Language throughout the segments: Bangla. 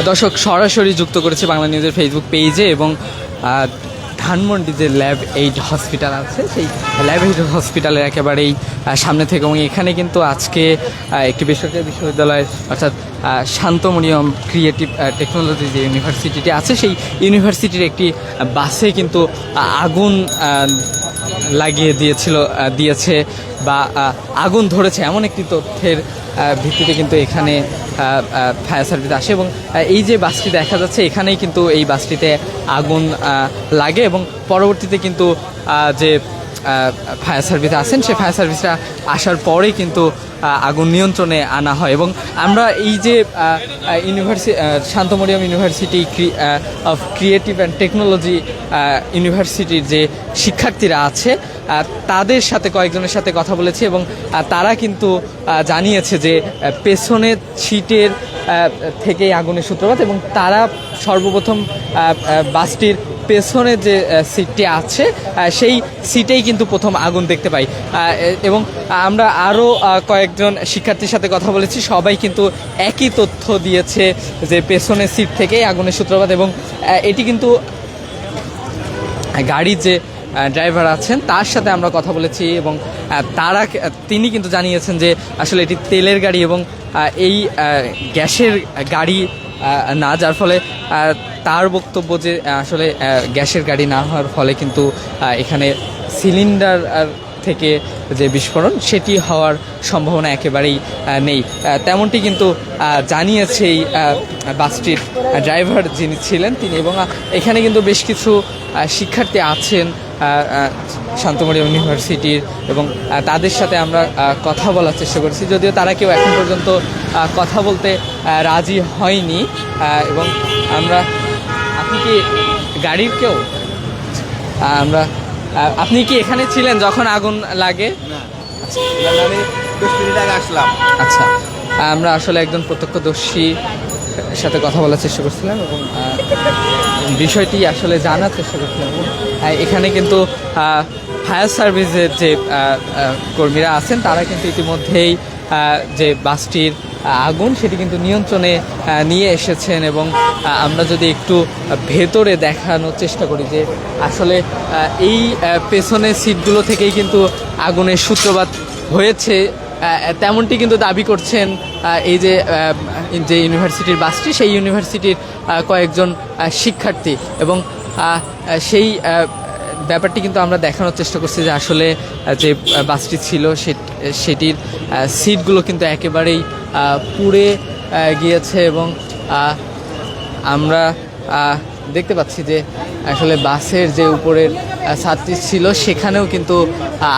দর্শক সরাসরি যুক্ত করেছে বাংলা নিউজের ফেসবুক পেজে এবং ধানমন্ডি যে ল্যাব এইড হসপিটাল আছে সেই ল্যাব এইড হসপিটালের একেবারেই সামনে থেকে, এবং এখানে কিন্তু আজকে একটি বেসরকারি বিশ্ববিদ্যালয় অর্থাৎ শান্তমনিয়ম ক্রিয়েটিভ টেকনোলজি যে ইউনিভার্সিটিটি আছে সেই ইউনিভার্সিটির একটি বাসে কিন্তু আগুন লাগিয়ে দিয়েছে বা আগুন ধরেছে এমন একটি তথ্যের ভিত্তিতে কিন্তু এখানে ফায়ার সার্ভিস আসে, এবং এই যে বাসটি দেখা যাচ্ছে এখানেই কিন্তু এই বাসটিতে আগুন লাগে এবং পরবর্তীতে কিন্তু যে ফায়ার সার্ভিস আসেন সেই ফায়ার সার্ভিসটা আসার পরেই কিন্তু আগুন নিয়ন্ত্রণে আনা হয়। এবং আমরা এই যে Shanto Mariam university of creative and technology ইউনিভার্সিটির যে শিক্ষার্থীরা আছে তাদের সাথে কয়েকজনের সাথে কথা বলেছি, এবং তারা কিন্তু জানিয়েছে যে পেছনের সিটের থেকেই আগুনের সূত্রপাত, এবং তারা সর্বপ্রথম বাসটির পেছনে যে সিটটি আছে সেই সিটেই কিন্তু প্রথম আগুন দেখতে পাই। এবং আমরা আরও কয়েকজন শিক্ষার্থীর সাথে কথা বলেছি, সবাই কিন্তু একই তথ্য দিয়েছে যে পেছনের সিট থেকেই আগুনের সূত্রপাত। এবং এটি কিন্তু গাড়ির যে ড্রাইভার আছেন তার সাথে আমরা কথা বলেছি, এবং তিনি কিন্তু জানিয়েছেন যে আসলে এটি তেলের গাড়ি এবং এই গ্যাসের গাড়ি না, যার ফলে তার বক্তব্য যে আসলে গ্যাসের গাড়ি না হওয়ার ফলে কিন্তু এখানে সিলিন্ডার থেকে যে বিস্ফোরণ সেটি হওয়ার সম্ভাবনা একেবারেই নেই, তেমনটি কিন্তু জানিয়েছে এই বাসটির ড্রাইভার যিনি ছিলেন তিনি। এবং এখানে কিন্তু বেশ কিছু শিক্ষার্থী আছেন শান্তমরিয়ম ইউনিভার্সিটির, এবং তাদের সাথে আমরা কথা বলার চেষ্টা করেছি, যদিও তারা কেউ এখন পর্যন্ত কথা বলতে রাজি হয়নি। এবং আপনি কি গাড়ির কেউ? আপনি কি এখানে ছিলেন যখন আগুন লাগে? আমি 10 মিনিট আগে আসলাম। আচ্ছা, আমরা আসলে একজন প্রত্যক্ষদর্শী সাথে কথা বলার চেষ্টা করছিলাম এবং বিষয়টি আসলে জানার চেষ্টা করছিলাম। এখানে কিন্তু ফায়ার সার্ভিসের যে কর্মীরা আছেন তারা কিন্তু ইতিমধ্যেই যে বাসটির আগুন সেটি কিন্তু নিয়ন্ত্রণে নিয়ে এসেছেন, এবং আমরা যদি একটু ভেতরে দেখানোর চেষ্টা করি যে আসলে এই পেছনের সিটগুলো থেকেই কিন্তু আগুনের সূত্রপাত হয়েছে, তেমনটি কিন্তু দাবি করছেন এই যে ইউনিভার্সিটির বাসটি সেই ইউনিভার্সিটির কয়েকজন শিক্ষার্থী। এবং সেই ব্যাপারটি কিন্তু আমরা দেখানোর চেষ্টা করছি যে আসলে যে বাসটি ছিল সেটির সিটগুলো কিন্তু একেবারেই পুড়ে গিয়েছে, এবং আমরা দেখতে পাচ্ছি যে আসলে বাসের যে উপরের ছাদটি ছিল সেখানেও কিন্তু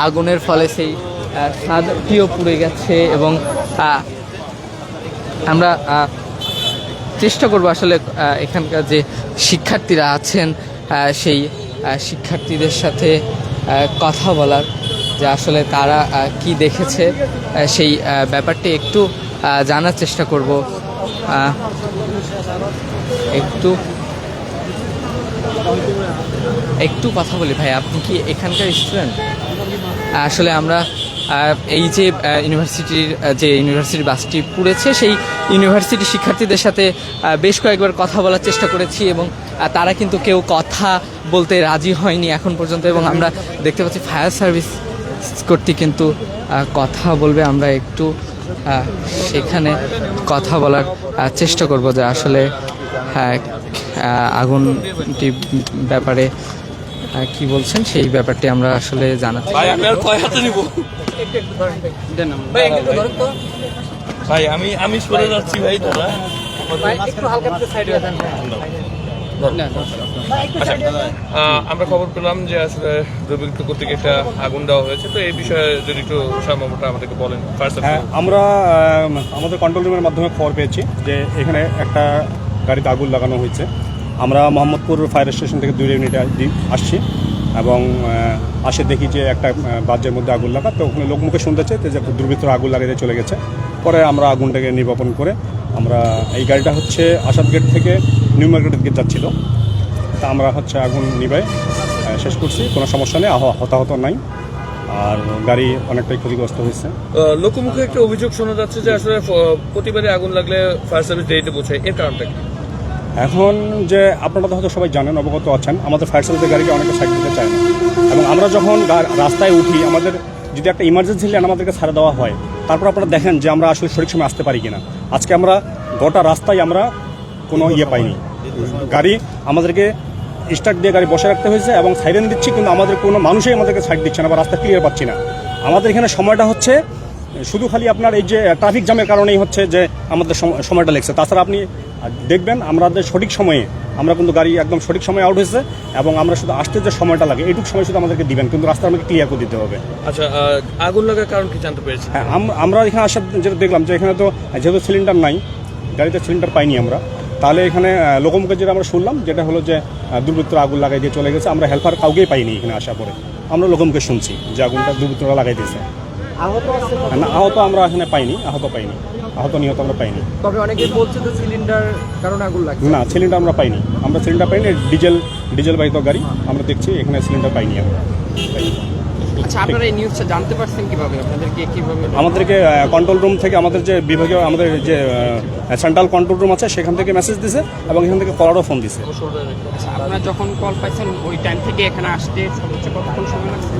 আগুনের ফলে সেই ছাদটিও পুড়ে গেছে। এবং আমরা চেষ্টা করব আসলে এখানকার যে শিক্ষার্থীরা আছেন সেই শিক্ষার্থীদের সাথে কথা বলার, যে আসলে তারা কি দেখেছে সেই ব্যাপারটি একটু জানার চেষ্টা করব। একটু কথা বলি ভাই, আপনি কি এখানকার স্টুডেন্ট? আসলে আমরা এই যে ইউনিভার্সিটির বাসটি পুড়েছে সেই ইউনিভার্সিটির শিক্ষার্থীদের সাথে বেশ কয়েকবার কথা বলার চেষ্টা করেছি, এবং তারা কিন্তু কেউ কথা বলতে রাজি হয়নি এখন পর্যন্ত। এবং আমরা দেখতে পাচ্ছি ফায়ার সার্ভিস কর্তৃক কিন্তু কথা বলবে, আমরা একটু সেখানে কথা বলার চেষ্টা করব যে আসলে আগুনটি ব্যাপারে কি বলছেন সেই ব্যাপারটি আমরা আসলে জানাতে ভাই আমি সরে যাচ্ছি ভাই, দাদা একটু হালকা সাইড হয়ে যান। আমরা খবর পেলাম যে আসলে দুর্বৃত্ত কর্তৃক একটা আগুন দেওয়া হয়েছে, তো এই বিষয়ে যদি একটু সম্ভাবনাটা আমাদেরকে বলেন। আমরা আমাদের কন্ট্রোল রুমের মাধ্যমে খবর পেয়েছি যে এখানে একটা গাড়িতে আগুন লাগানো হয়েছে। আমরা মোহাম্মদপুর ফায়ার স্টেশন থেকে 2 ইউনিটে আসছি এবং আসে দেখি যে একটা বাসের মধ্যে আগুন লাগা, তো ওখানে লোকমুখে শুনতেছে যে দুর্বৃত্তরা আগুন লাগাতে চলে গেছে। পরে আমরা আগুনটাকে নির্বাপন করে আমরা এই গাড়িটা হচ্ছে আসাদ গেট থেকে নিউ মার্কেটের দিকে যাচ্ছিল, তা আমরা হচ্ছে আগুন নিভাই শেষ করছি, কোনো সমস্যা নেই, হতাহত নাই, আর গাড়ি অনেকটাই ক্ষতিগ্রস্ত হয়েছে। লোকমুখে একটা অভিযোগ শোনা যাচ্ছে যে আসলে প্রতিবারে আগুন লাগলে ফায়ার সার্ভিস দেরিতে পৌঁছায়, এর কারণটা কি? এখন যে আপনারা তো হয়তো সবাই জানেন, অবগত আছেন, আমাদের ফায়ার সার্ভিসের গাড়িকে অনেকে সাইড দিতে চায় না, এবং আমরা যখন রাস্তায় উঠি আমাদের যদি একটা ইমার্জেন্সি লেন আমাদেরকে ছাড়া দেওয়া হয়, তারপর আপনারা দেখেন যে আমরা আসলে সঠিক সময় আসতে পারি কিনা। আজকে আমরা গোটা রাস্তায় আমরা কোনো পাইনি, গাড়ি আমাদেরকে স্টার্ট দিয়ে গাড়ি বসে রাখতে হয়েছে এবং সাইরেন দিচ্ছি, কিন্তু আমাদের কোনো মানুষই আমাদেরকে সাইড দিচ্ছে না বা রাস্তা ক্লিয়ার পাচ্ছি না। আমাদের এখানে সময়টা হচ্ছে শুধু খালি আপনার এই যে ট্রাফিক জ্যামের কারণেই হচ্ছে যে আমাদের সময়টা লেগেছে। তাছাড়া আপনি দেখবেন আমাদের সঠিক সময়ে আমরা কিন্তু গাড়ি একদম সঠিক সময়ে আউট হয়েছে, এবং আমরা শুধু আসতে যে সময়টা লাগে এইটুকু সময় শুধু আমাদেরকে দিবেন, কিন্তু রাস্তা আমাকে ক্লিয়ার করে দিতে হবে। আচ্ছা, আগুন লাগার কারণ কি জানতে পেরেছি? হ্যাঁ, আমরা এখানে আসার যেটা দেখলাম যে এখানে তো যেহেতু সিলিন্ডার নাই, গাড়িতে সিলিন্ডার পাইনি আমরা, তাহলে এখানে লোকমুখে যেটা আমরা শুনলাম যেটা হলো যে দুর্বৃত্তরা আগুন লাগাই দিয়ে চলে গেছে। আমরা হেল্পার কাউকেই পাইনি এখানে আসার পরে, আমরা লোকমুখে শুনছি যে আগুনটা দুর্বৃত্তরা লাগাই দিয়েছে। না, আহত আমরা এখানে পাইনি, আহত নিহত আমরা পাইনি। তবে অনেকে বলছে যে সিলিন্ডার কারণে আগুন লাগছে। না, সিলিন্ডার আমরা পাইনি, সিলিন্ডার পাইনি। ডিজেল বাহিত গাড়ি আমরা দেখছি, এখানে সিলিন্ডার পাইনি আমরা। আচ্ছা, আপনারা এই নিউজটা জানতে পারছেন কিভাবে? আমাদেরকে কন্ট্রোল রুম থেকে, আমাদের যে বিভাগীয় আমাদের যে সেন্ট্রাল কন্ট্রোল রুম আছে সেখান থেকে মেসেজ দিছে, এবং এখান থেকে কলারও ফোন দিছে। আপনারা যখন কল পাইছেন ওই টাইম থেকে এখানে আসতে সর্বোচ্চ কতক্ষণ সময় লাগছে?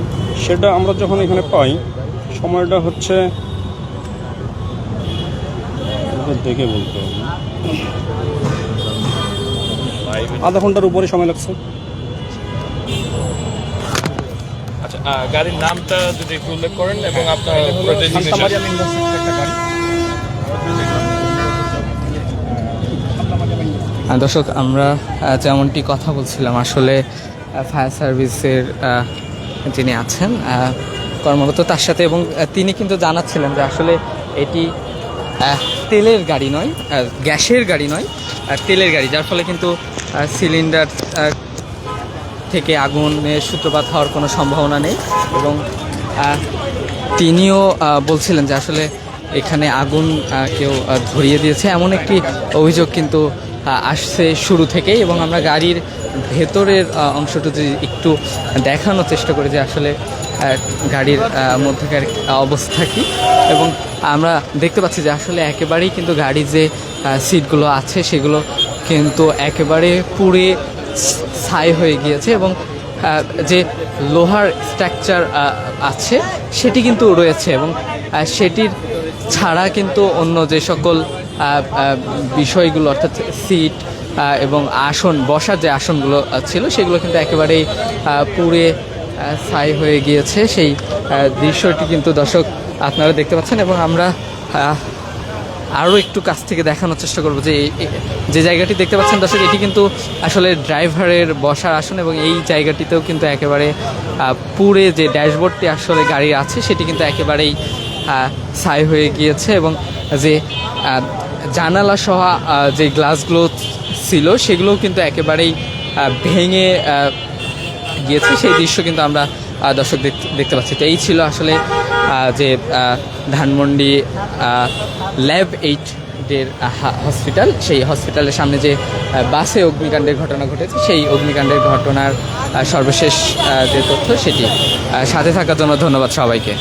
সেটা আমরা যখন এখানে পাই সময়টা হচ্ছে দেখে বলতে হবে, আধা ঘন্টার উপরে সময় লাগছে। আচ্ছা, গাড়ির নামটা যদি একটু উল্লেখ করেন এবং আপনার দর্শক, আমরা যেমনটি কথা বলছিলাম, আসলে ফায়ার সার্ভিসের যিনি আছেন কর্মরত তার সাথে, এবং তিনি কিন্তু জানাচ্ছিলেন যে আসলে এটি তেলের গাড়ি নয়, গ্যাসের গাড়ি নয়, তেলের গাড়ি, যার ফলে কিন্তু সিলিন্ডার থেকে আগুনের সূত্রপাত হওয়ার কোনো সম্ভাবনা নেই। এবং তিনিও বলছিলেন যে আসলে এখানে আগুন কেউ ধরিয়ে দিয়েছে এমন একটি অভিযোগ কিন্তু আসছে শুরু থেকেই। এবং আমরা গাড়ির ভেতরের অংশটা যদি একটু দেখানোর চেষ্টা করি যে আসলে গাড়ির মধ্যেকার অবস্থা কী, এবং আমরা দেখতে পাচ্ছি যে আসলে একেবারেই কিন্তু গাড়ির যে সিটগুলো আছে সেগুলো কিন্তু একেবারে পুড়ে ছাই হয়ে গিয়েছে, এবং যে লোহার স্ট্রাকচার আছে সেটি কিন্তু রয়েছে, এবং সেটির ছাড়া কিন্তু অন্য যে সকল বিষয়গুলো অর্থাৎ সিট এবং আসন, বসার যে আসনগুলো ছিল সেগুলো কিন্তু একেবারেই পুড়ে ছাই হয়ে গিয়েছে। সেই দৃশ্যটি কিন্তু দর্শক আপনারা দেখতে পাচ্ছেন, এবং আমরা আরও একটু কাছ থেকে দেখানোর চেষ্টা করব যে যে জায়গাটি দেখতে পাচ্ছেন দর্শক, এটি কিন্তু আসলে ড্রাইভারের বসার আসন, এবং এই জায়গাটিতেও কিন্তু একেবারে পুড়ে যে ড্যাশবোর্ডটি আসলে গাড়ি আছে সেটি কিন্তু একেবারেই ছাই হয়ে গিয়েছে, এবং যে জানালা সহ যে গ্লাসগুলো ছিল সেগুলোও কিন্তু একেবারেই ভেঙে গিয়েছে। সেই দৃশ্য কিন্তু আমরা দর্শক দেখতে পাচ্ছি। তো এই ছিল আসলে যে ধানমন্ডি ল্যাব 8-এর হসপিটাল, সেই হসপিটালের সামনে যে বাসে অগ্নিকাণ্ডের ঘটনা ঘটেছে সেই অগ্নিকাণ্ডের ঘটনার সর্বশেষ যে তথ্য সেটি। সাথে থাকার জন্য ধন্যবাদ সবাইকে।